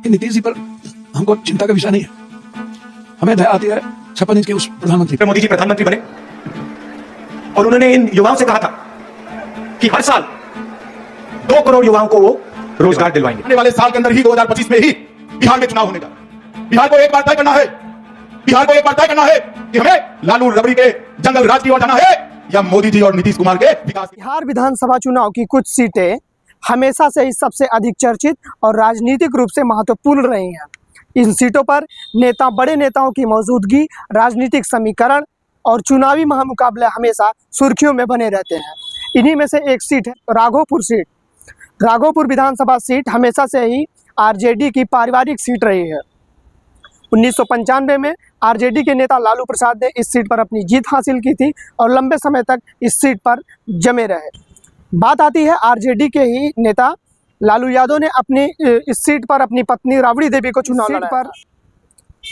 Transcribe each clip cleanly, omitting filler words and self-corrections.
कि नीतीश जी पर हमको चिंता का विषय नहीं है। हमें दया आती है 56 इंच के उस प्रधानमंत्री। मोदी जी प्रधानमंत्री बने और उन्होंने इन युवाओं से कहा था कि हर साल 2 करोड़ युवाओं को वो रोजगार दिलवाएंगे। आने वाले साल के अंदर ही 2025 में ही बिहार में चुनाव होने का। बिहार को एक बार तय करना है, बिहार को एक बार तय करना है कि हमें लालू रबड़ी के जंगल राज की ओर जाना है या मोदी जी और नीतीश कुमार के विकास। बिहार विधानसभा चुनाव की कुछ सीटें हमेशा से ही सबसे अधिक चर्चित और राजनीतिक रूप से महत्वपूर्ण रही हैं। इन सीटों पर बड़े नेताओं की मौजूदगी, राजनीतिक समीकरण और चुनावी महामुकाबले हमेशा सुर्खियों में बने रहते हैं। इन्हीं में से एक सीट है राघोपुर सीट। राघोपुर विधानसभा सीट हमेशा से ही आरजेडी की पारिवारिक सीट रही है। 1995 में आरजेडी के नेता लालू प्रसाद ने इस सीट पर अपनी जीत हासिल की थी और लंबे समय तक इस सीट पर जमे रहे। बात आती है आरजेडी के ही नेता लालू यादव ने अपनी इस सीट पर अपनी पत्नी राबड़ी देवी को चुनाव लड़ाया पर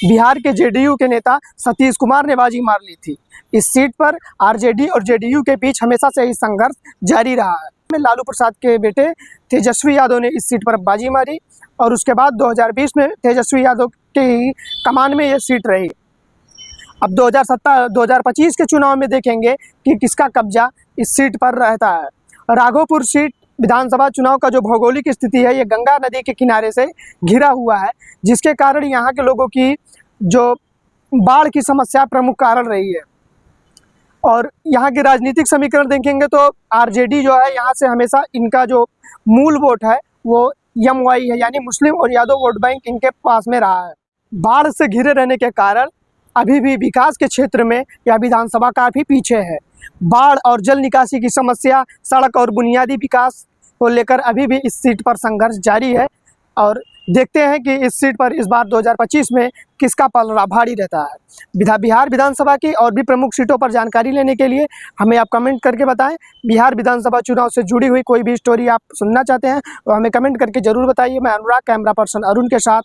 बिहार के जेडीयू के नेता सतीश कुमार ने बाजी मार ली थी। इस सीट पर आरजेडी और जेडीयू के बीच हमेशा से ही संघर्ष जारी रहा है। लालू प्रसाद के बेटे तेजस्वी यादव ने इस सीट पर बाजी मारी और उसके बाद 2020 में तेजस्वी यादव के ही कमान में ये सीट रही। अब 2025 के चुनाव में देखेंगे कि किसका कब्जा इस सीट पर रहता है। राघोपुर सीट विधानसभा चुनाव का जो भौगोलिक स्थिति है, ये गंगा नदी के किनारे से घिरा हुआ है, जिसके कारण यहाँ के लोगों की जो बाढ़ की समस्या प्रमुख कारण रही है। और यहाँ के राजनीतिक समीकरण देखेंगे तो आरजेडी जो है, यहाँ से हमेशा इनका जो मूल वोट है वो एमवाई है, यानी मुस्लिम और यादव वोट बैंक इनके पास में रहा है। बाढ़ से घिरे रहने के कारण अभी भी विकास के क्षेत्र में यह विधानसभा काफ़ी पीछे है। बाढ़ और जल निकासी की समस्या, सड़क और बुनियादी विकास को लेकर अभी भी इस सीट पर संघर्ष जारी है और देखते हैं कि इस सीट पर इस बार 2025 में किसका पलड़ा भारी रहता है। बिहार विधानसभा की और भी प्रमुख सीटों पर जानकारी लेने के लिए हमें आप कमेंट करके बताएं। बिहार विधानसभा चुनाव से जुड़ी हुई कोई भी स्टोरी आप सुनना चाहते हैं तो हमें कमेंट करके ज़रूर बताइए। मैं अनुराग, कैमरा पर्सन अरुण के साथ।